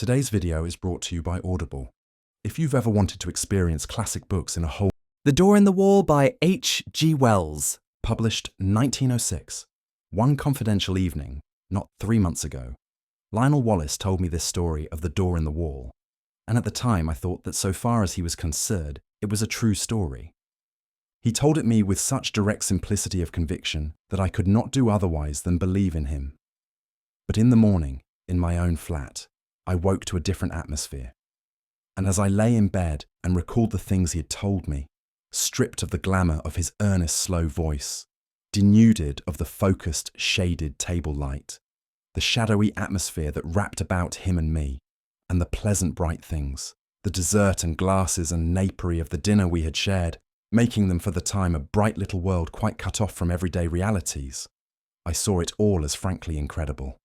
Today's video is brought to you by Audible. If you've ever wanted to experience classic books in a whole... The Door in the Wall by H.G. Wells. Published 1906. One confidential evening, not 3 months ago, Lionel Wallace told me this story of the door in the wall, and at the time I thought that so far as he was concerned, it was a true story. He told it me with such direct simplicity of conviction that I could not do otherwise than believe in him. But in the morning, in my own flat, I woke to a different atmosphere. And as I lay in bed and recalled the things he had told me, stripped of the glamour of his earnest, slow voice, denuded of the focused, shaded table light, the shadowy atmosphere that wrapped about him and me, and the pleasant bright things, the dessert and glasses and napery of the dinner we had shared, making them for the time a bright little world quite cut off from everyday realities, I saw it all as frankly incredible.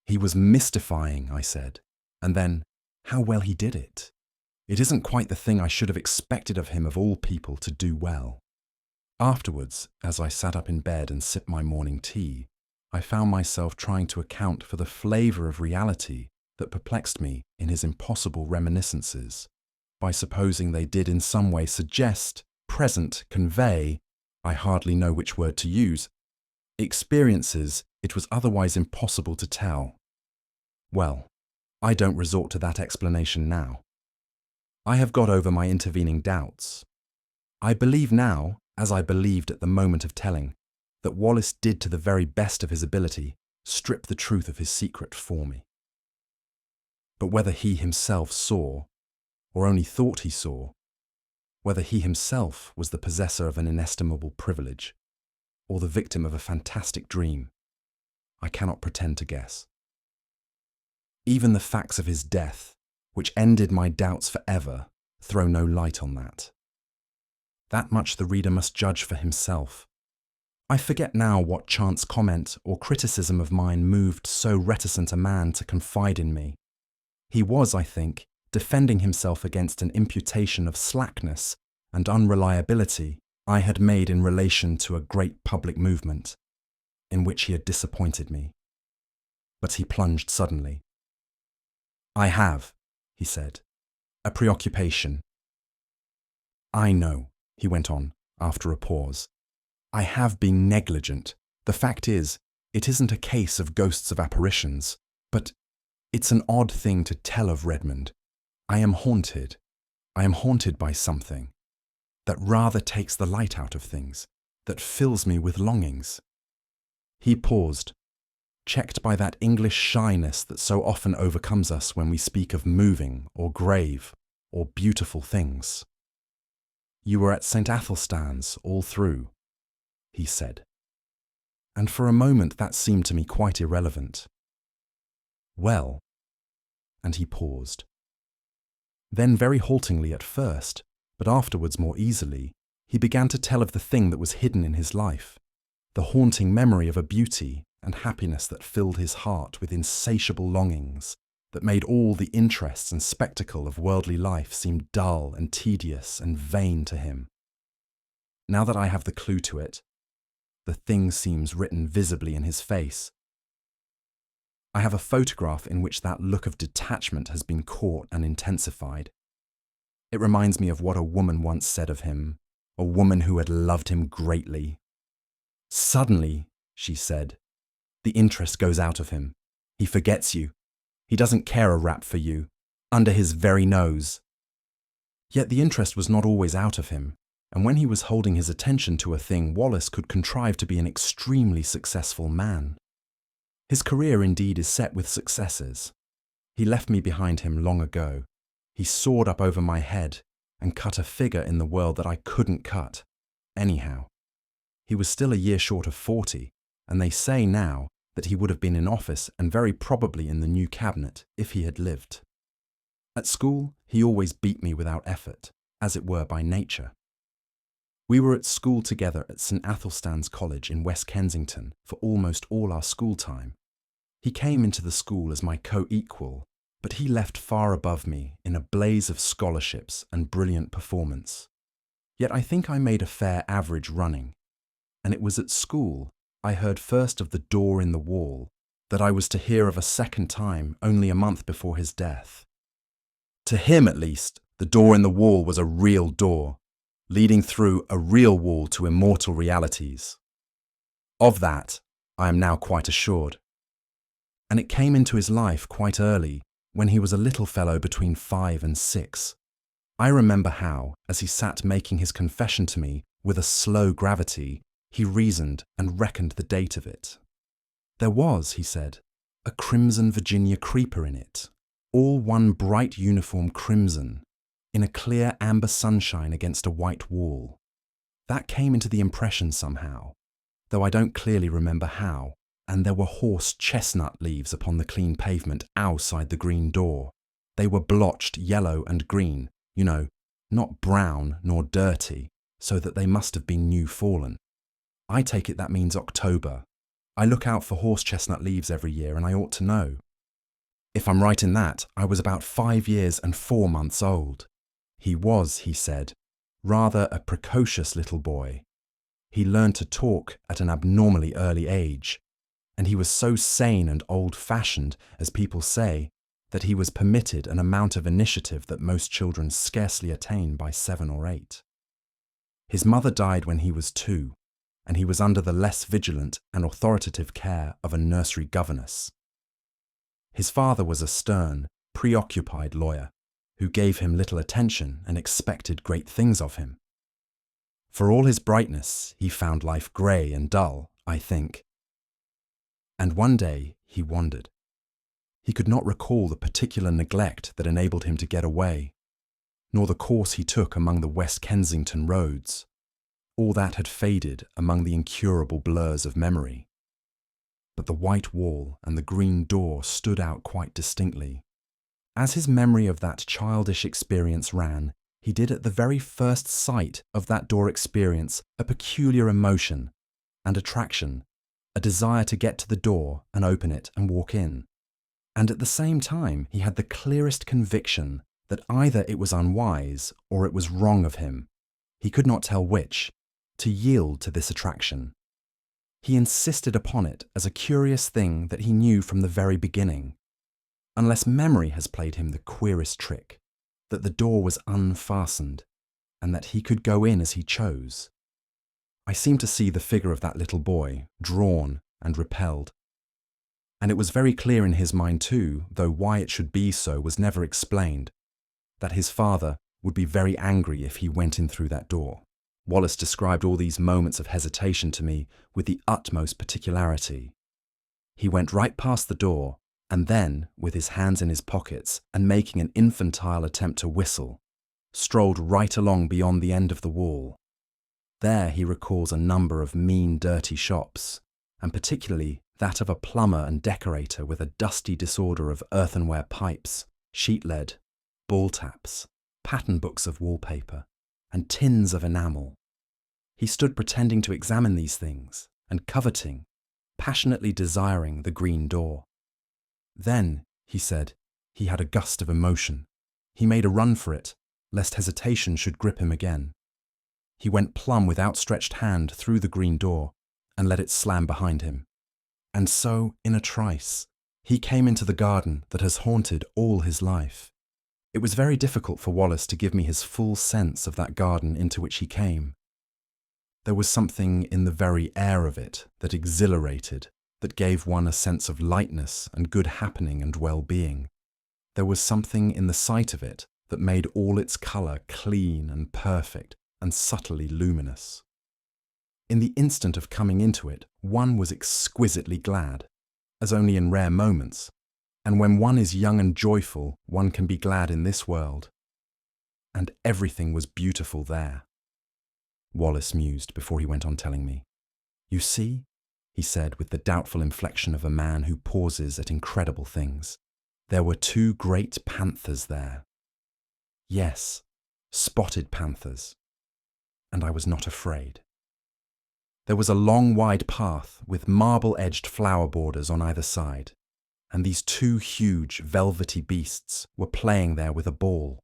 He was mystifying, I said, and then, how well he did it. It isn't quite the thing I should have expected of him of all people to do well. Afterwards, as I sat up in bed and sipped my morning tea, I found myself trying to account for the flavour of reality that perplexed me in his impossible reminiscences, by supposing they did in some way suggest, present, convey, I hardly know which word to use, experiences it was otherwise impossible to tell. Well, I don't resort to that explanation now. I have got over my intervening doubts. I believe now, as I believed at the moment of telling, that Wallace did to the very best of his ability strip the truth of his secret for me. But whether he himself saw, or only thought he saw, whether he himself was the possessor of an inestimable privilege, or the victim of a fantastic dream, I cannot pretend to guess. Even the facts of his death, which ended my doubts forever, throw no light on that. That much the reader must judge for himself. I forget now what chance comment or criticism of mine moved so reticent a man to confide in me. He was, I think, defending himself against an imputation of slackness and unreliability I had made in relation to a great public movement, in which he had disappointed me. But he plunged suddenly. "I have," he said, "a preoccupation." "I know," he went on, after a pause. "I have been negligent. The fact is, it isn't a case of ghosts of apparitions, but it's an odd thing to tell of Redmond. I am haunted. I am haunted by something that rather takes the light out of things, that fills me with longings." He paused, checked by that English shyness that so often overcomes us when we speak of moving or grave or beautiful things. "You were at St. Athelstan's all through," he said. And for a moment that seemed to me quite irrelevant. "Well," and he paused. Then very haltingly at first, but afterwards more easily, he began to tell of the thing that was hidden in his life, the haunting memory of a beauty and happiness that filled his heart with insatiable longings, that made all the interests and spectacle of worldly life seem dull and tedious and vain to him. Now that I have the clue to it, the thing seems written visibly in his face. I have a photograph in which that look of detachment has been caught and intensified. It reminds me of what a woman once said of him, a woman who had loved him greatly. "Suddenly," she said, "the interest goes out of him. He forgets you. He doesn't care a rap for you, under his very nose." Yet the interest was not always out of him, and when he was holding his attention to a thing, Wallace could contrive to be an extremely successful man. His career indeed is set with successes. He left me behind him long ago. He soared up over my head and cut a figure in the world that I couldn't cut, anyhow. He was still a year short of 40, and they say now that he would have been in office and very probably in the new cabinet if he had lived. At school, he always beat me without effort, as it were by nature. We were at school together at St. Athelstan's College in West Kensington for almost all our school time. He came into the school as my co-equal, but he left far above me in a blaze of scholarships and brilliant performance. Yet I think I made a fair average running, and it was at school I heard first of the door in the wall, that I was to hear of a second time only a month before his death. To him, at least, the door in the wall was a real door, leading through a real wall to immortal realities. Of that, I am now quite assured. And it came into his life quite early, when he was a little fellow between 5 and 6. I remember how, as he sat making his confession to me with a slow gravity, he reasoned and reckoned the date of it. There was, he said, a crimson Virginia creeper in it, all one bright uniform crimson, in a clear amber sunshine against a white wall. That came into the impression somehow, though I don't clearly remember how, and there were horse chestnut leaves upon the clean pavement outside the green door. They were blotched yellow and green, you know, not brown nor dirty, so that they must have been new fallen. I take it that means October. I look out for horse chestnut leaves every year, and I ought to know. If I'm right in that, I was about 5 years and 4 months old. He was, he said, rather a precocious little boy. He learned to talk at an abnormally early age, and he was so sane and old-fashioned, as people say, that he was permitted an amount of initiative that most children scarcely attain by 7 or 8. His mother died when he was 2, and he was under the less vigilant and authoritative care of a nursery governess. His father was a stern, preoccupied lawyer, who gave him little attention and expected great things of him. For all his brightness, he found life grey and dull, I think. And one day he wandered. He could not recall the particular neglect that enabled him to get away, nor the course he took among the West Kensington roads. All that had faded among the incurable blurs of memory. But the white wall and the green door stood out quite distinctly. As his memory of that childish experience ran, he did at the very first sight of that door experience a peculiar emotion and attraction, a desire to get to the door and open it and walk in. And at the same time, he had the clearest conviction that either it was unwise or it was wrong of him, he could not tell which, to yield to this attraction. He insisted upon it as a curious thing that he knew from the very beginning, unless memory has played him the queerest trick, that the door was unfastened, and that he could go in as he chose. I seemed to see the figure of that little boy, drawn and repelled. And it was very clear in his mind too, though why it should be so was never explained, that his father would be very angry if he went in through that door. Wallace described all these moments of hesitation to me with the utmost particularity. He went right past the door, and then, with his hands in his pockets and making an infantile attempt to whistle, strolled right along beyond the end of the wall. There he recalls a number of mean, dirty shops, and particularly that of a plumber and decorator with a dusty disorder of earthenware pipes, sheet lead, ball taps, pattern books of wallpaper, and tins of enamel. He stood pretending to examine these things, and coveting, passionately desiring the green door. Then, he said, he had a gust of emotion. He made a run for it, lest hesitation should grip him again. He went plumb with outstretched hand through the green door, and let it slam behind him. And so, in a trice, he came into the garden that has haunted all his life. It was very difficult for Wallace to give me his full sense of that garden into which he came. There was something in the very air of it that exhilarated, that gave one a sense of lightness and good happening and well-being. There was something in the sight of it that made all its colour clean and perfect and subtly luminous. In the instant of coming into it, one was exquisitely glad, as only in rare moments, and when one is young and joyful, one can be glad in this world. And everything was beautiful there. Wallace mused before he went on telling me. You see, he said with the doubtful inflection of a man who pauses at incredible things, there were 2 great panthers there. Yes, spotted panthers. And I was not afraid. There was a long, wide path with marble-edged flower borders on either side, and these 2 huge, velvety beasts were playing there with a ball.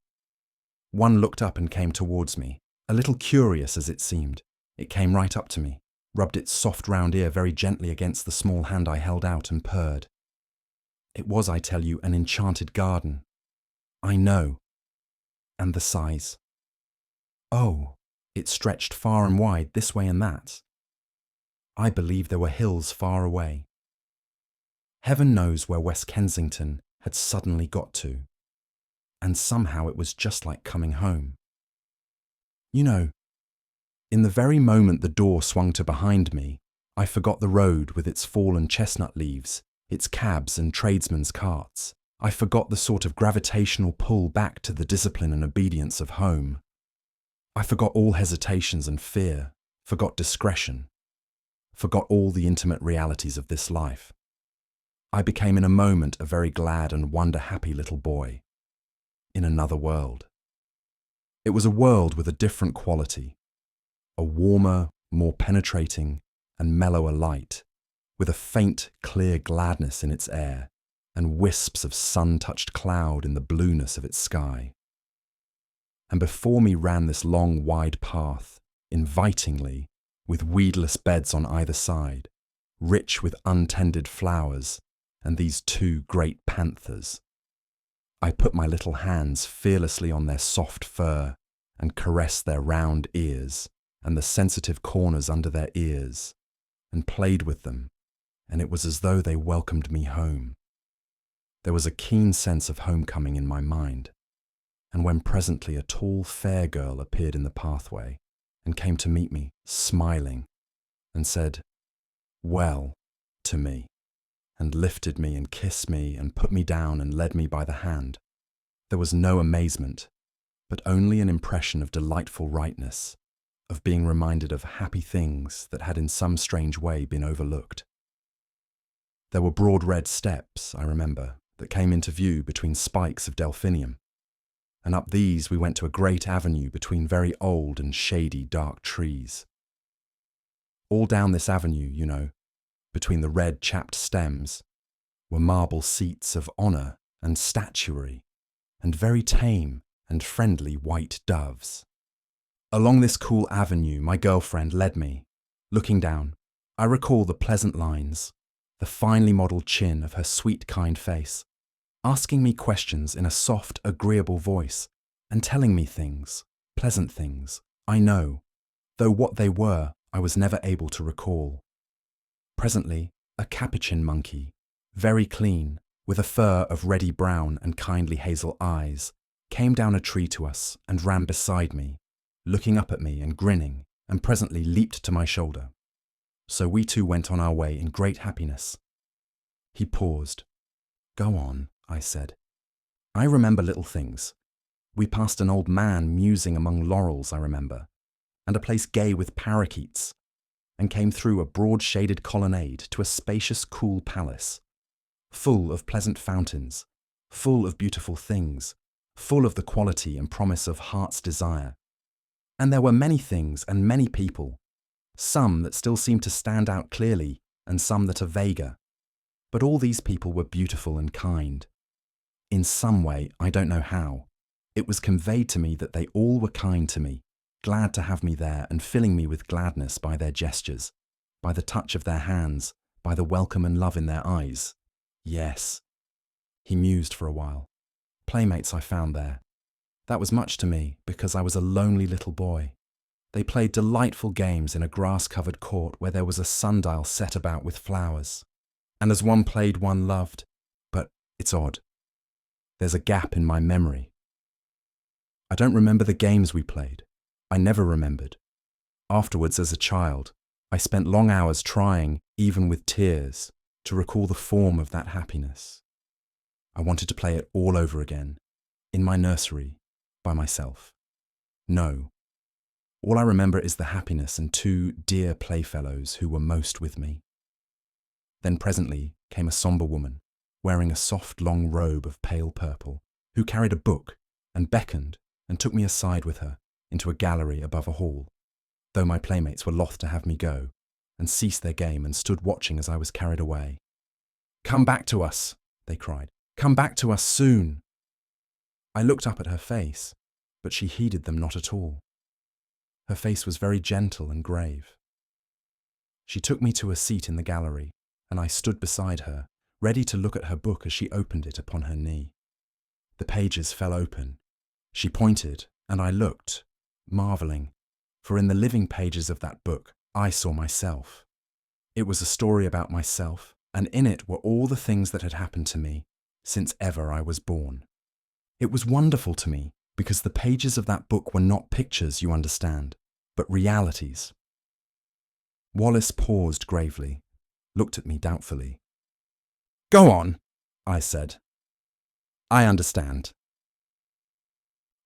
One looked up and came towards me, a little curious as it seemed. It came right up to me, rubbed its soft round ear very gently against the small hand I held out and purred. It was, I tell you, an enchanted garden. I know. And the size. Oh, it stretched far and wide, this way and that. I believe there were hills far away. Heaven knows where West Kensington had suddenly got to. And somehow it was just like coming home. You know, in the very moment the door swung to behind me, I forgot the road with its fallen chestnut leaves, its cabs and tradesmen's carts. I forgot the sort of gravitational pull back to the discipline and obedience of home. I forgot all hesitations and fear, forgot discretion, forgot all the intimate realities of this life. I became in a moment a very glad and wonder-happy little boy, in another world. It was a world with a different quality, a warmer, more penetrating and mellower light, with a faint, clear gladness in its air and wisps of sun-touched cloud in the blueness of its sky. And before me ran this long, wide path, invitingly, with weedless beds on either side, rich with untended flowers, and these two great panthers. I put my little hands fearlessly on their soft fur and caressed their round ears and the sensitive corners under their ears, and played with them, and it was as though they welcomed me home. There was a keen sense of homecoming in my mind, and when presently a tall, fair girl appeared in the pathway and came to meet me, smiling, and said, "Well," to me, and lifted me and kissed me and put me down and led me by the hand, there was no amazement, but only an impression of delightful rightness, of being reminded of happy things that had in some strange way been overlooked. There were broad red steps, I remember, that came into view between spikes of delphinium, and up these we went to a great avenue between very old and shady dark trees. All down this avenue, you know, between the red chapped stems, were marble seats of honour and statuary, and very tame and friendly white doves. Along this cool avenue my girlfriend led me. Looking down, I recall the pleasant lines, the finely modelled chin of her sweet, kind face, asking me questions in a soft, agreeable voice, and telling me things, pleasant things, I know, though what they were I was never able to recall. Presently, a capuchin monkey, very clean, with a fur of reddy brown and kindly hazel eyes, came down a tree to us and ran beside me, looking up at me and grinning, and presently leaped to my shoulder. So we two went on our way in great happiness. He paused. "Go on," I said. "I remember little things. We passed an old man musing among laurels, I remember, and a place gay with parakeets, and came through a broad-shaded colonnade to a spacious, cool palace, full of pleasant fountains, full of beautiful things, full of the quality and promise of heart's desire. And there were many things and many people, some that still seemed to stand out clearly and some that are vaguer. But all these people were beautiful and kind. In some way, I don't know how, it was conveyed to me that they all were kind to me, glad to have me there and filling me with gladness by their gestures, by the touch of their hands, by the welcome and love in their eyes. Yes." He mused for a while. "Playmates I found there. That was much to me because I was a lonely little boy. They played delightful games in a grass-covered court where there was a sundial set about with flowers. And as one played, one loved. But it's odd. There's a gap in my memory. I don't remember the games we played. I never remembered. Afterwards, as a child, I spent long hours trying, even with tears, to recall the form of that happiness. I wanted to play it all over again, in my nursery, by myself. No. All I remember is the happiness and two dear playfellows who were most with me. Then presently came a sombre woman, wearing a soft long robe of pale purple, who carried a book and beckoned and took me aside with her into a gallery above a hall, though my playmates were loth to have me go, and ceased their game and stood watching as I was carried away. "Come back to us," they cried. "Come back to us soon." I looked up at her face, but she heeded them not at all. Her face was very gentle and grave. She took me to a seat in the gallery, and I stood beside her, ready to look at her book as she opened it upon her knee. The pages fell open. She pointed, and I looked, marvelling, for in the living pages of that book I saw myself. It was a story about myself, and in it were all the things that had happened to me since ever I was born. It was wonderful to me, because the pages of that book were not pictures, you understand, but realities. Wallace paused gravely, looked at me doubtfully. "Go on," I said. "I understand."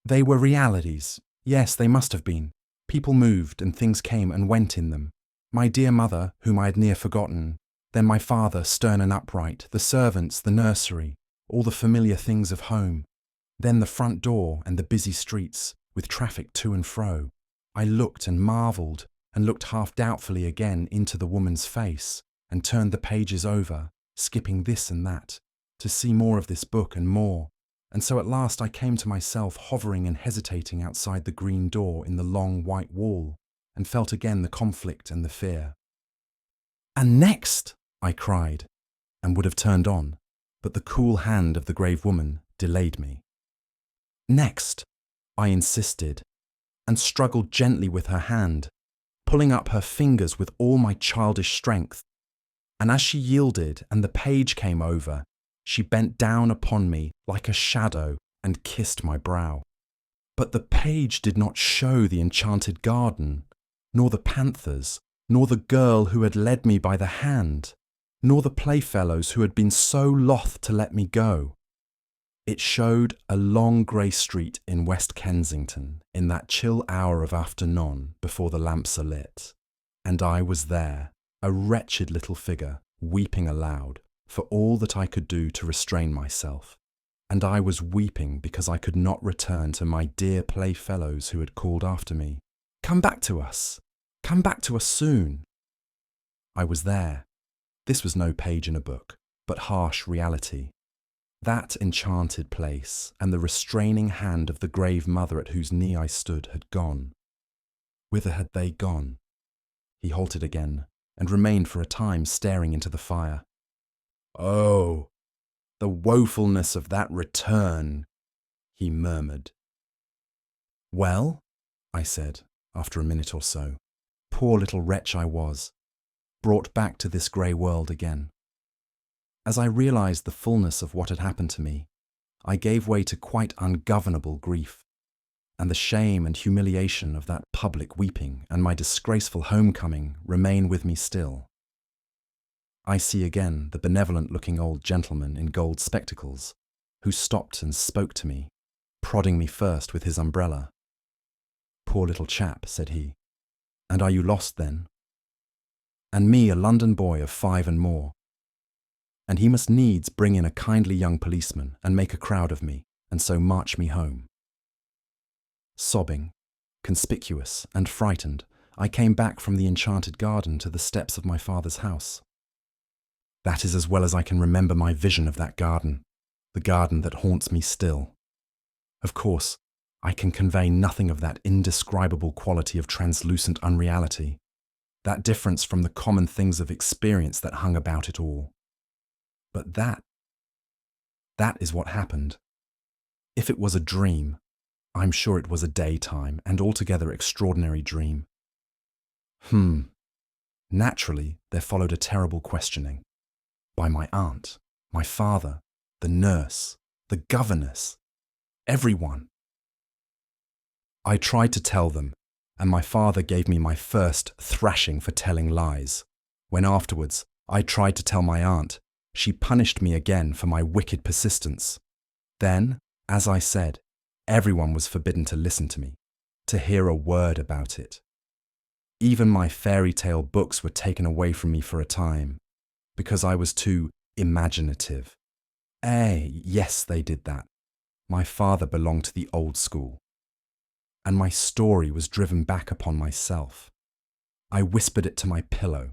They were realities. Yes, they must have been. People moved and things came and went in them. My dear mother, whom I had near forgotten, then my father, stern and upright, the servants, the nursery, all the familiar things of home, then the front door and the busy streets, with traffic to and fro. I looked and marvelled, and looked half doubtfully again into the woman's face, and turned the pages over, skipping this and that, to see more of this book and more, and so at last I came to myself hovering and hesitating outside the green door in the long white wall, and felt again the conflict and the fear. "And next!" I cried, and would have turned on, but the cool hand of the grave woman delayed me. "Next," I insisted, and struggled gently with her hand, pulling up her fingers with all my childish strength, and as she yielded and the page came over, she bent down upon me like a shadow and kissed my brow. But the page did not show the enchanted garden, nor the panthers, nor the girl who had led me by the hand, nor the playfellows who had been so loth to let me go. It showed a long grey street in West Kensington in that chill hour of afternoon before the lamps are lit, and I was there, a wretched little figure, weeping aloud, for all that I could do to restrain myself, and I was weeping because I could not return to my dear playfellows who had called after me, "Come back to us! Come back to us soon!" I was there. This was no page in a book, but harsh reality. That enchanted place and the restraining hand of the grave mother at whose knee I stood had gone. Whither had they gone? He halted again, and remained for a time staring into the fire. "Oh, the woefulness of that return," he murmured. "Well," I said, after a minute or so, poor little wretch I was, brought back to this grey world again. As I realised the fullness of what had happened to me, I gave way to quite ungovernable grief, and the shame and humiliation of that public weeping and my disgraceful homecoming remain with me still. I see again the benevolent-looking old gentleman in gold spectacles, who stopped and spoke to me, prodding me first with his umbrella. "Poor little chap," said he, "and are you lost then?" And me, a London boy of 5 and more. And he must needs bring in a kindly young policeman and make a crowd of me, and so march me home. Sobbing, conspicuous and frightened, I came back from the enchanted garden to the steps of my father's house. That is as well as I can remember my vision of that garden, the garden that haunts me still. Of course, I can convey nothing of that indescribable quality of translucent unreality, that difference from the common things of experience that hung about it all. But that is what happened. If it was a dream, I'm sure it was a daytime and altogether extraordinary dream. Naturally, there followed a terrible questioning. By my aunt, my father, the nurse, the governess, everyone. I tried to tell them, and my father gave me my first thrashing for telling lies. When afterwards I tried to tell my aunt, she punished me again for my wicked persistence. Then, as I said, everyone was forbidden to listen to me, to hear a word about it. Even my fairy tale books were taken away from me for a time, because I was too imaginative. Yes, they did that. My father belonged to the old school. And my story was driven back upon myself. I whispered it to my pillow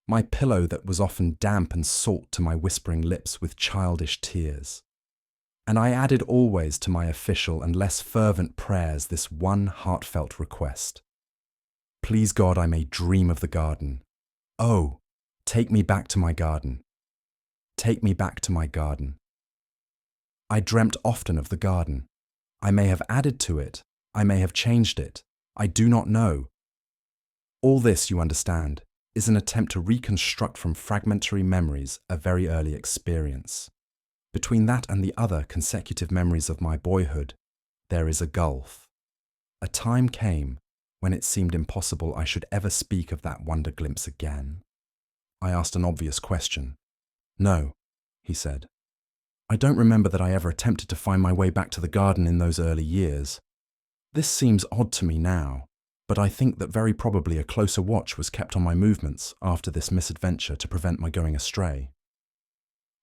that was often damp and salt to my whispering lips with childish tears. And I added always to my official and less fervent prayers this one heartfelt request. Please God, I may dream of the garden. Oh, take me back to my garden. take me back to my garden. I dreamt often of the garden. I may have added to it. I may have changed it. I do not know. All this, you understand, is an attempt to reconstruct from fragmentary memories a very early experience. Between that and the other consecutive memories of my boyhood, there is a gulf. A time came when it seemed impossible I should ever speak of that wonder glimpse again. I asked an obvious question. No, he said. I don't remember that I ever attempted to find my way back to the garden in those early years. This seems odd to me now, but I think that very probably a closer watch was kept on my movements after this misadventure to prevent my going astray.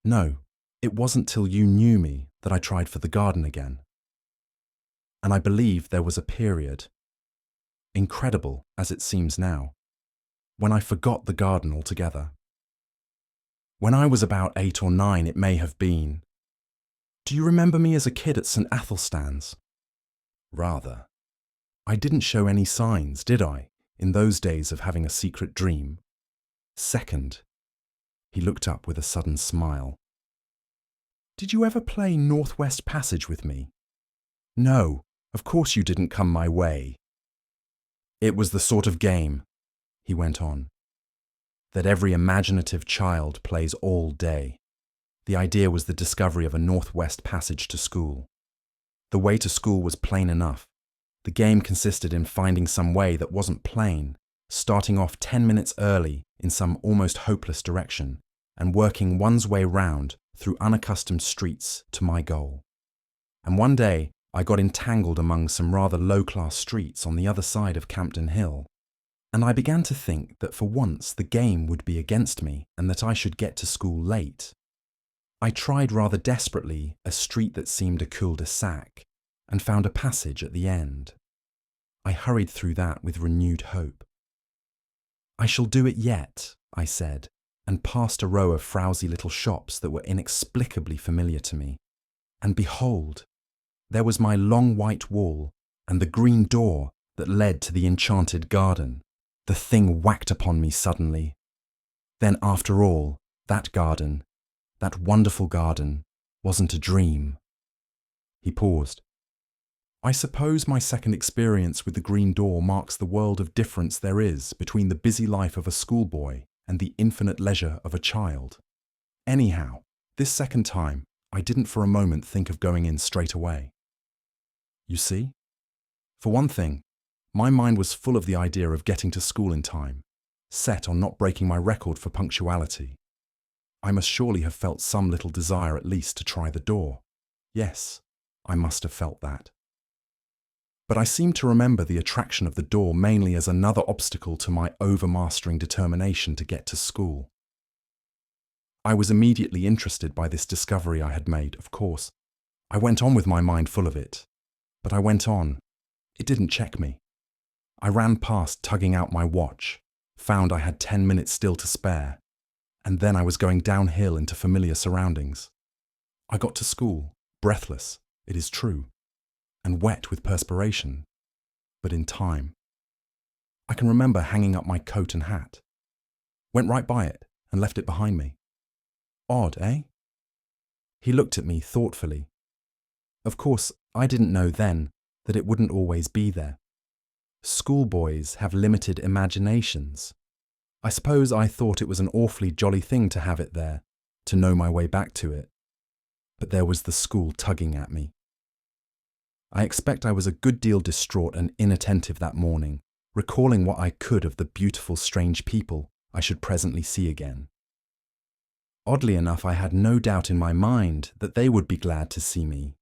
No, it wasn't till you knew me that I tried for the garden again. And I believe there was a period, incredible as it seems now, when I forgot the garden altogether. When I was about 8 or 9, it may have been. Do you remember me as a kid at St. Athelstan's? Rather. I didn't show any signs, did I, in those days of having a secret dream? Second, he looked up with a sudden smile. Did you ever play Northwest Passage with me? No, of course you didn't come my way. It was the sort of game, he went on, that every imaginative child plays all day. The idea was the discovery of a Northwest Passage to school. The way to school was plain enough. The game consisted in finding some way that wasn't plain, starting off 10 minutes early in some almost hopeless direction, and working one's way round through unaccustomed streets to my goal. And one day, I got entangled among some rather low-class streets on the other side of Campden Hill, and I began to think that for once the game would be against me and that I should get to school late. I tried rather desperately a street that seemed a cul-de-sac and found a passage at the end. I hurried through that with renewed hope. I shall do it yet, I said, and passed a row of frowsy little shops that were inexplicably familiar to me. And behold, there was my long white wall and the green door that led to the enchanted garden. The thing whacked upon me suddenly. Then after all, that garden, that wonderful garden, wasn't a dream. He paused. I suppose my second experience with the green door marks the world of difference there is between the busy life of a schoolboy and the infinite leisure of a child. Anyhow, this second time, I didn't for a moment think of going in straight away. You see? For one thing, my mind was full of the idea of getting to school in time, set on not breaking my record for punctuality. I must surely have felt some little desire at least to try the door. Yes, I must have felt that. But I seem to remember the attraction of the door mainly as another obstacle to my overmastering determination to get to school. I was immediately interested by this discovery I had made, of course. I went on with my mind full of it. But I went on. It didn't check me. I ran past tugging out my watch, found I had 10 minutes still to spare, and then I was going downhill into familiar surroundings. I got to school, breathless, it is true, and wet with perspiration, but in time. I can remember hanging up my coat and hat. Went right by it and left it behind me. Odd, eh? He looked at me thoughtfully. Of course, I didn't know then that it wouldn't always be there. Schoolboys have limited imaginations. I suppose I thought it was an awfully jolly thing to have it there, to know my way back to it. But there was the school tugging at me. I expect I was a good deal distraught and inattentive that morning, recalling what I could of the beautiful strange people I should presently see again. Oddly enough, I had no doubt in my mind that they would be glad to see me.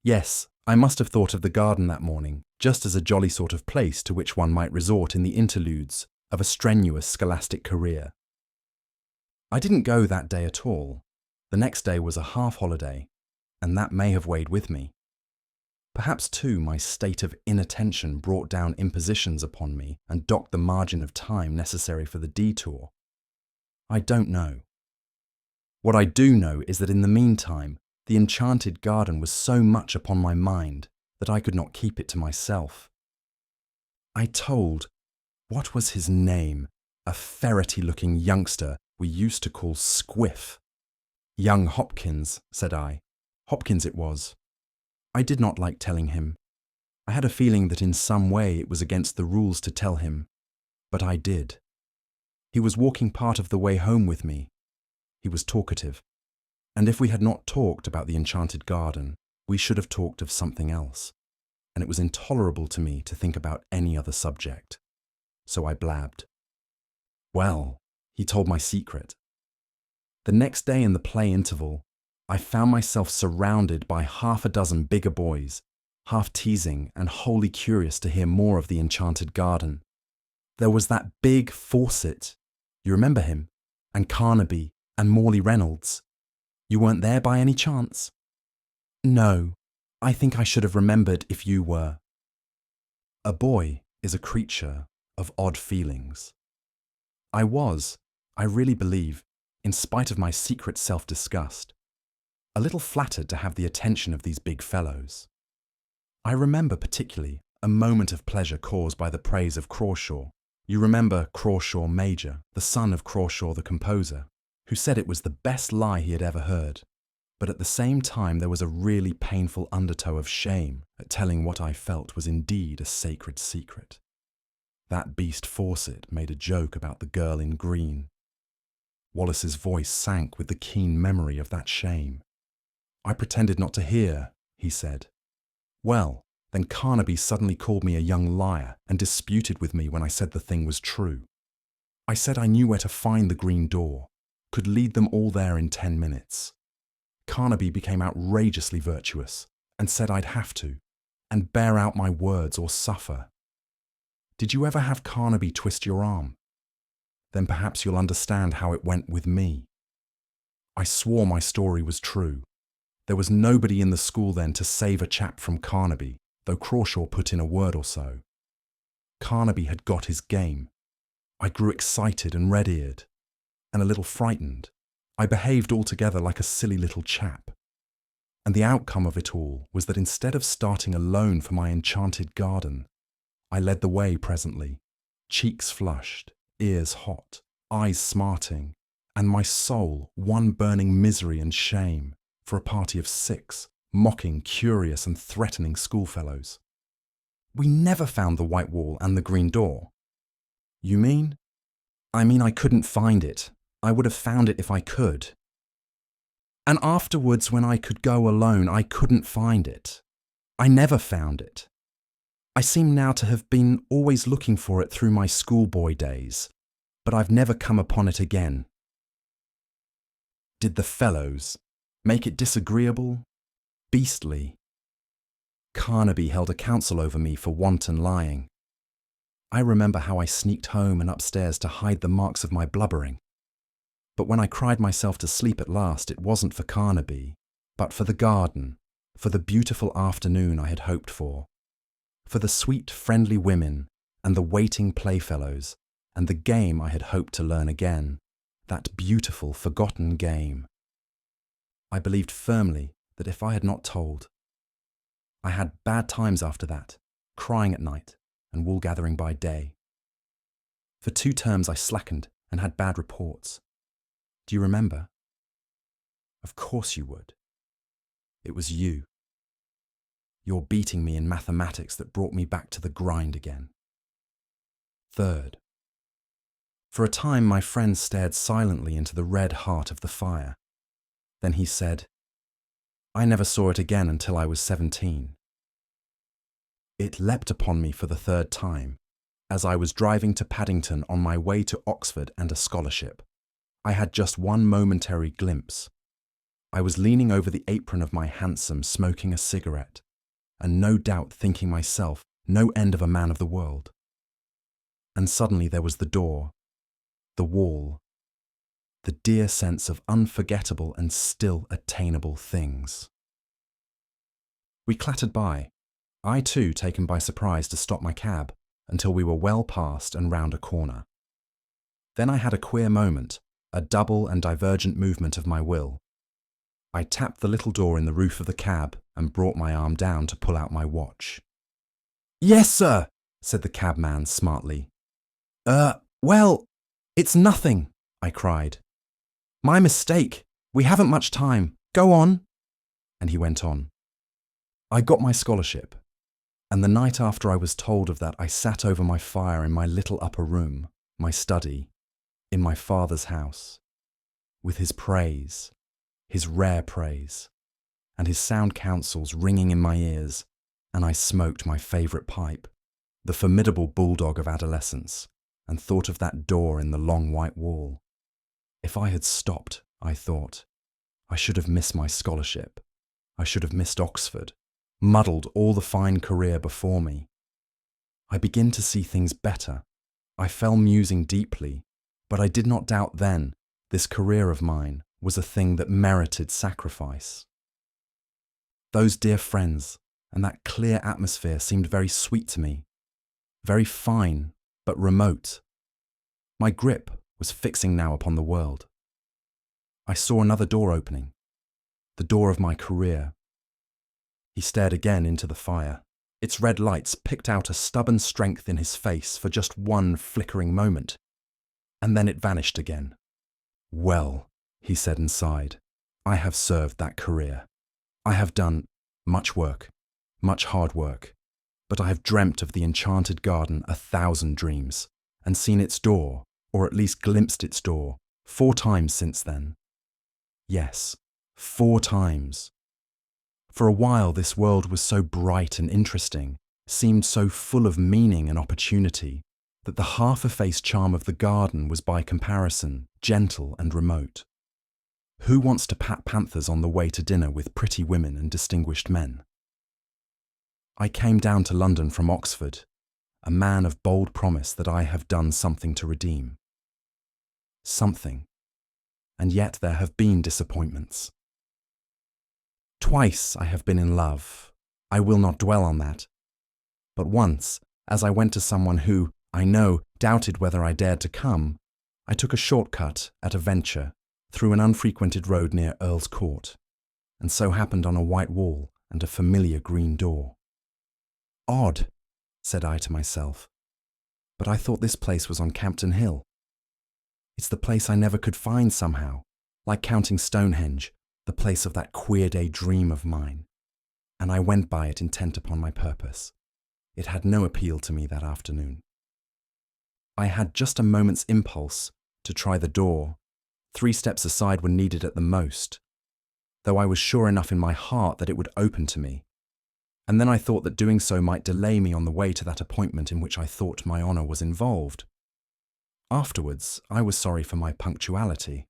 Yes, I must have thought of the garden that morning, just as a jolly sort of place to which one might resort in the interludes of a strenuous scholastic career. I didn't go that day at all. The next day was a half-holiday, and that may have weighed with me. Perhaps, too, my state of inattention brought down impositions upon me and docked the margin of time necessary for the detour. I don't know. What I do know is that in the meantime, the enchanted garden was so much upon my mind that I could not keep it to myself. I told, what was his name, a ferrety-looking youngster we used to call Squiff. Young Hopkins, said I. Hopkins it was. I did not like telling him. I had a feeling that in some way it was against the rules to tell him, but I did. He was walking part of the way home with me. He was talkative, and if we had not talked about the enchanted garden, we should have talked of something else, and it was intolerable to me to think about any other subject. So I blabbed. Well, he told my secret. The next day in the play interval, I found myself surrounded by half a dozen bigger boys, half teasing and wholly curious to hear more of the enchanted garden. There was that big Fawcett, you remember him, and Carnaby and Morley Reynolds. You weren't there by any chance? No, I think I should have remembered if you were. A boy is a creature of odd feelings. I really believe, in spite of my secret self-disgust, a little flattered to have the attention of these big fellows. I remember particularly a moment of pleasure caused by the praise of Crawshaw. You remember Crawshaw Major, the son of Crawshaw the composer, who said it was the best lie he had ever heard. But at the same time there was a really painful undertow of shame at telling what I felt was indeed a sacred secret. That beast Fawcett made a joke about the girl in green. Wallace's voice sank with the keen memory of that shame. I pretended not to hear, he said. Well, then Carnaby suddenly called me a young liar and disputed with me when I said the thing was true. I said I knew where to find the green door, could lead them all there in 10 minutes. Carnaby became outrageously virtuous and said I'd have to, and bear out my words or suffer. Did you ever have Carnaby twist your arm? Then perhaps you'll understand how it went with me. I swore my story was true. There was nobody in the school then to save a chap from Carnaby, though Crawshaw put in a word or so. Carnaby had got his game. I grew excited and red-eared, and a little frightened. I behaved altogether like a silly little chap. And the outcome of it all was that instead of starting alone for my enchanted garden, I led the way presently, cheeks flushed, ears hot, eyes smarting, and my soul one burning misery and shame for a party of 6 mocking, curious and threatening schoolfellows. We never found the white wall and the green door. You mean? I mean I couldn't find it. I would have found it if I could. And afterwards, when I could go alone, I couldn't find it. I never found it. I seem now to have been always looking for it through my schoolboy days, but I've never come upon it again. Did the fellows make it disagreeable? Beastly? Carnaby held a council over me for wanton lying. I remember how I sneaked home and upstairs to hide the marks of my blubbering. But when I cried myself to sleep at last, it wasn't for Carnaby, but for the garden, for the beautiful afternoon I had hoped for the sweet, friendly women, and the waiting playfellows, and the game I had hoped to learn again, that beautiful, forgotten game. I believed firmly that if I had not told, I had bad times after that, crying at night and wool-gathering by day. For 2 terms I slackened and had bad reports. Do you remember? Of course you would. It was you. Your beating me in mathematics that brought me back to the grind again. 3rd. For a time my friend stared silently into the red heart of the fire. Then he said, I never saw it again until I was 17. It leapt upon me for the 3rd time, as I was driving to Paddington on my way to Oxford and a scholarship. I had just one momentary glimpse. I was leaning over the apron of my hansom smoking a cigarette, and no doubt thinking myself no end of a man of the world. And suddenly there was the door, the wall, the dear sense of unforgettable and still attainable things. We clattered by, I too taken by surprise to stop my cab, until we were well past and round a corner. Then I had a queer moment, a double and divergent movement of my will. I tapped the little door in the roof of the cab and brought my arm down to pull out my watch. Yes, sir, said the cabman smartly. Well, it's nothing, I cried, My mistake. We haven't much time. Go on. And he went on. I got my scholarship, and the night after I was told of that, I sat over my fire in my little upper room, my study, in my father's house, with his praise, his rare praise, and his sound counsels ringing in my ears, and I smoked my favourite pipe, the formidable bulldog of adolescence, and thought of that door in the long white wall. If I had stopped, I thought, I should have missed my scholarship. I should have missed Oxford, muddled all the fine career before me. I begin to see things better. I fell musing deeply, but I did not doubt then this career of mine was a thing that merited sacrifice. Those dear friends and that clear atmosphere seemed very sweet to me, very fine but remote. My grip was fixing now upon the world. I saw another door opening, the door of my career. He stared again into the fire. Its red lights picked out a stubborn strength in his face for just one flickering moment, and then it vanished again. Well, he said and sighed, I have served that career. I have done much work, much hard work, but I have dreamt of the enchanted garden 1,000 dreams, and seen its door, or at least glimpsed its door, 4 times since then. Yes, 4 times. For a while this world was so bright and interesting, seemed so full of meaning and opportunity, that the half-effaced charm of the garden was by comparison gentle and remote. Who wants to pat panthers on the way to dinner with pretty women and distinguished men? I came down to London from Oxford, a man of bold promise that I have done something to redeem. Something. And yet there have been disappointments. Twice I have been in love. I will not dwell on that. But once, as I went to someone who, I know, doubted whether I dared to come, I took a shortcut at a venture through an unfrequented road near Earl's Court, and so happened on a white wall and a familiar green door. Odd, said I to myself, but I thought this place was on Campden Hill. It's the place I never could find somehow, like counting Stonehenge, the place of that queer day dream of mine, and I went by it intent upon my purpose. It had no appeal to me that afternoon. I had just a moment's impulse to try the door. 3 steps aside were needed at the most, though I was sure enough in my heart that it would open to me, and then I thought that doing so might delay me on the way to that appointment in which I thought my honour was involved. Afterwards, I was sorry for my punctuality.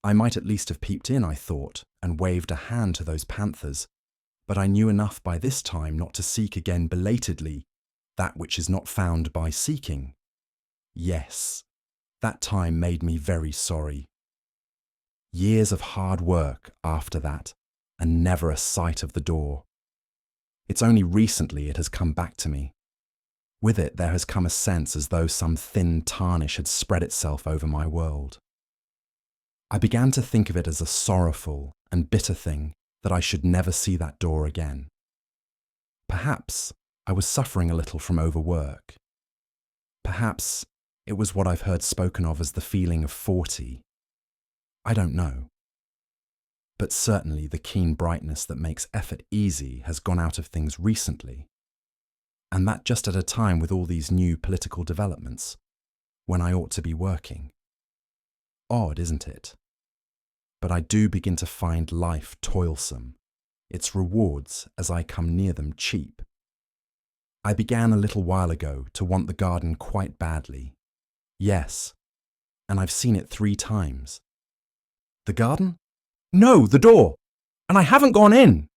I might at least have peeped in, I thought, and waved a hand to those panthers, but I knew enough by this time not to seek again belatedly that which is not found by seeking. Yes, that time made me very sorry. Years of hard work after that, and never a sight of the door. It's only recently it has come back to me. With it there has come a sense as though some thin tarnish had spread itself over my world. I began to think of it as a sorrowful and bitter thing that I should never see that door again. Perhaps I was suffering a little from overwork. Perhaps it was what I've heard spoken of as the feeling of 40. I don't know. But certainly the keen brightness that makes effort easy has gone out of things recently. And that just at a time with all these new political developments, when I ought to be working. Odd, isn't it? But I do begin to find life toilsome, its rewards, as I come near them, cheap. I began a little while ago to want the garden quite badly. Yes, and I've seen it 3 times. The garden? No, the door! And I haven't gone in!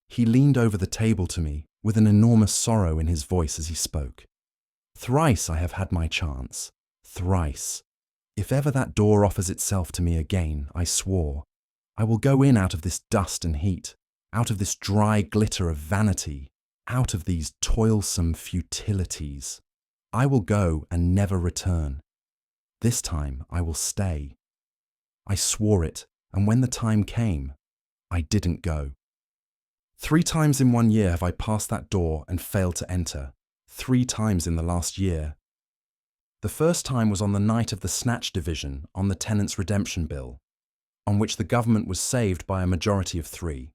He leaned over the table to me with an enormous sorrow in his voice as he spoke. Thrice I have had my chance. Thrice. If ever that door offers itself to me again, I swore, I will go in out of this dust and heat, out of this dry glitter of vanity, out of these toilsome futilities. I will go and never return. This time I will stay. I swore it, and when the time came, I didn't go. 3 times in 1 year have I passed that door and failed to enter. 3 times in the last year. The The first time was on the night of the snatch division on the Tenants' Redemption Bill, on which the government was saved by a majority of 3.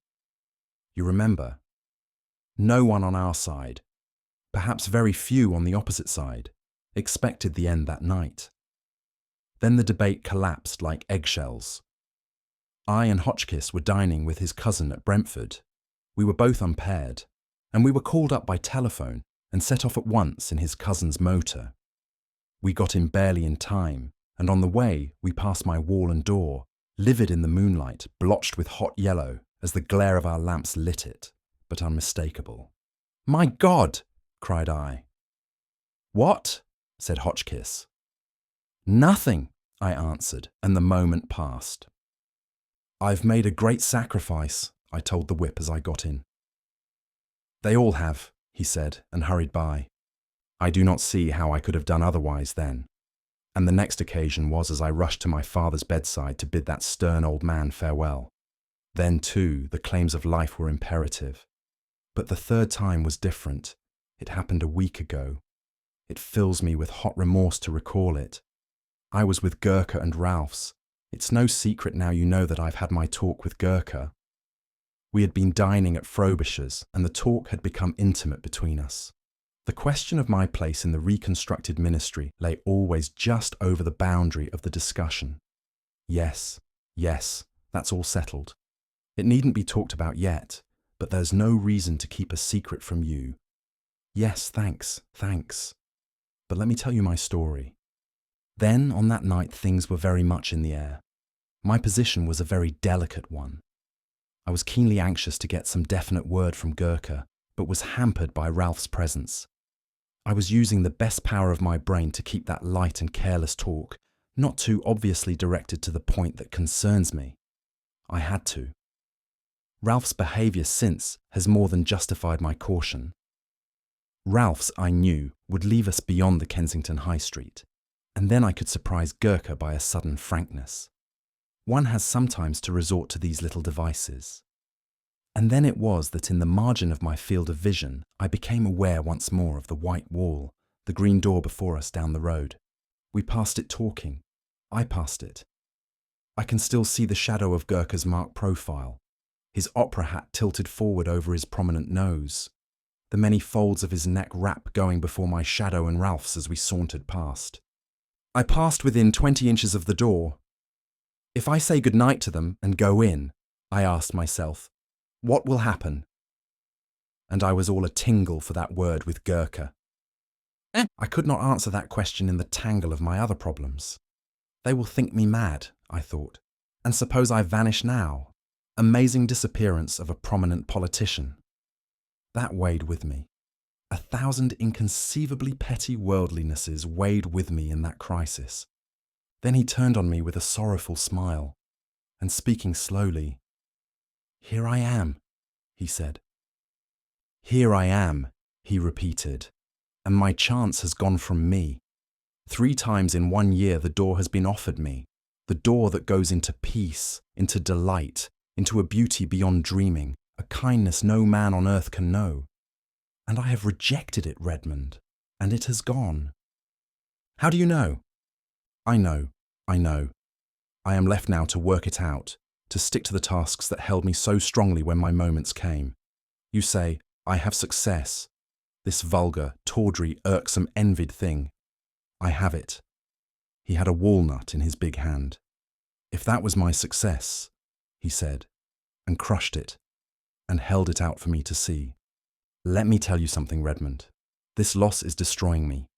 You remember? No one on our side, perhaps very few on the opposite side, expected the end that night. Then the debate collapsed like eggshells. I and Hotchkiss were dining with his cousin at Brentford. We were both unpaired, and we were called up by telephone and set off at once in his cousin's motor. We got in barely in time, and on the way we passed my wall and door, livid in the moonlight, blotched with hot yellow as the glare of our lamps lit it, but unmistakable. "My God!" cried I. "What?" said Hotchkiss. "Nothing," I answered, and the moment passed. "I've made a great sacrifice," I told the whip as I got in. "They all have," he said, and hurried by. I do not see how I could have done otherwise then. And the next occasion was as I rushed to my father's bedside to bid that stern old man farewell. Then, too, the claims of life were imperative. But the third time was different. It happened a week ago. It fills me with hot remorse to recall it. I was with Gurkha and Ralph's. It's no secret now you know that I've had my talk with Gurkha. We had been dining at Frobisher's, and the talk had become intimate between us. The question of my place in the reconstructed ministry lay always just over the boundary of the discussion. Yes, that's all settled. It needn't be talked about yet, but there's no reason to keep a secret from you. Yes, thanks. But let me tell you my story. Then, on that night, things were very much in the air. My position was a very delicate one. I was keenly anxious to get some definite word from Gurkha, but was hampered by Ralph's presence. I was using the best power of my brain to keep that light and careless talk, not too obviously directed to the point that concerns me. I had to. Ralph's behaviour since has more than justified my caution. Ralph's, I knew, would leave us beyond the Kensington High Street, and then I could surprise Gurkha by a sudden frankness. One has sometimes to resort to these little devices. And then it was that in the margin of my field of vision, I became aware once more of the white wall, the green door before us down the road. We passed it talking. I passed it. I can still see the shadow of Gurkha's marked profile, his opera hat tilted forward over his prominent nose, the many folds of his neck wrap going before my shadow and Ralph's as we sauntered past. I passed within 20 inches of the door. If I say good night to them and go in, I asked myself, what will happen? And I was all a tingle for that word with Gurkha. I could not answer that question in the tangle of my other problems. They will think me mad, I thought. And suppose I vanish now? Amazing disappearance of a prominent politician. That weighed with me. 1,000 inconceivably petty worldlinesses weighed with me in that crisis. Then he turned on me with a sorrowful smile, and speaking slowly, "Here I am," he said. "Here I am," he repeated, "and my chance has gone from me. 3 times in 1 year the door has been offered me, the door that goes into peace, into delight, into a beauty beyond dreaming, a kindness no man on earth can know. And I have rejected it, Redmond, and it has gone. How do you know? I know. I am left now to work it out, to stick to the tasks that held me so strongly when my moments came. You say, I have success. This vulgar, tawdry, irksome, envied thing. I have it." He had a walnut in his big hand. "If that was my success," he said, and crushed it, and held it out for me to see. "Let me tell you something, Redmond. This loss is destroying me.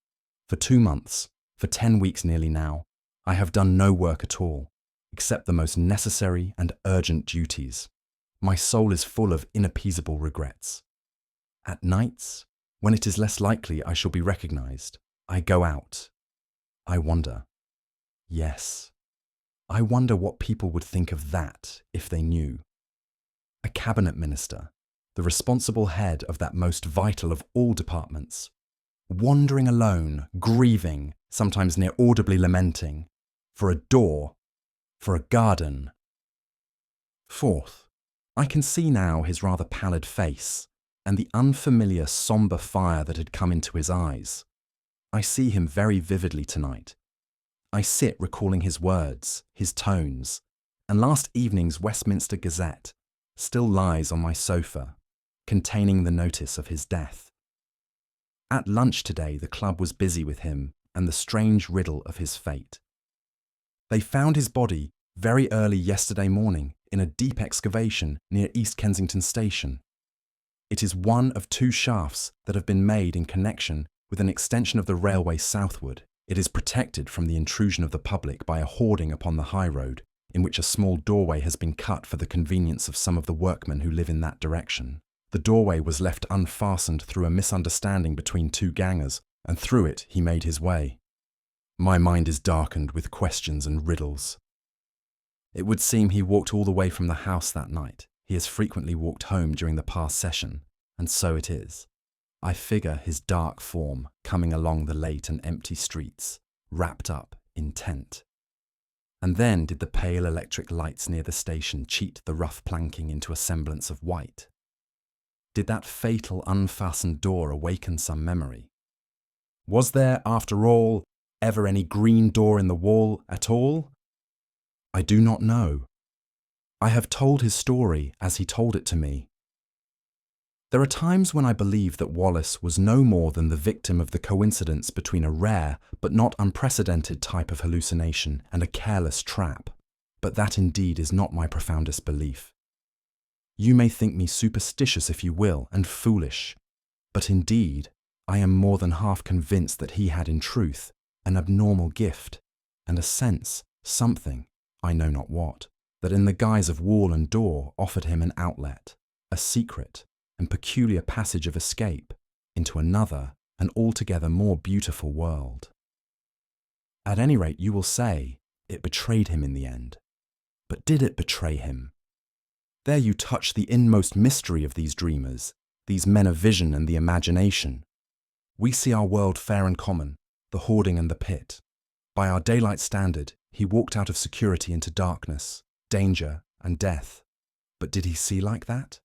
For 2 months, for 10 weeks nearly now, I have done no work at all, except the most necessary and urgent duties. My soul is full of inappeasable regrets. At nights, when it is less likely I shall be recognized, I go out. I wonder. Yes, I wonder what people would think of that if they knew. A cabinet minister, the responsible head of that most vital of all departments, wandering alone, grieving, sometimes near audibly lamenting, for a door, for a garden. Fourth, I can see now his rather pallid face and the unfamiliar sombre fire that had come into his eyes. I see him very vividly tonight. I sit recalling his words, his tones, and last evening's Westminster Gazette still lies on my sofa, containing the notice of his death. At lunch today, the club was busy with him and the strange riddle of his fate. They found his body very early yesterday morning in a deep excavation near East Kensington Station. It is one of 2 shafts that have been made in connection with an extension of the railway southward. It is protected from the intrusion of the public by a hoarding upon the high road, in which a small doorway has been cut for the convenience of some of the workmen who live in that direction. The doorway was left unfastened through a misunderstanding between 2 gangers, and through it he made his way. My mind is darkened with questions and riddles. It would seem he walked all the way from the house that night. He has frequently walked home during the past session, and so it is. I figure his dark form coming along the late and empty streets, wrapped up in tent. And then did the pale electric lights near the station cheat the rough planking into a semblance of white? Did that fatal unfastened door awaken some memory? Was there, after all, ever any green door in the wall at all? I do not know. I have told his story as he told it to me. There are times when I believe that Wallace was no more than the victim of the coincidence between a rare but not unprecedented type of hallucination and a careless trap, but that indeed is not my profoundest belief. You may think me superstitious if you will, and foolish, but indeed I am more than half convinced that he had in truth an abnormal gift, and a sense, something, I know not what, that in the guise of wall and door offered him an outlet, a secret, and peculiar passage of escape into another and altogether more beautiful world. At any rate, you will say, it betrayed him in the end. But did it betray him? There you touch the inmost mystery of these dreamers, these men of vision and the imagination. We see our world fair and common, the hoarding and the pit. By our daylight standard, he walked out of security into darkness, danger, and death. But did he see like that?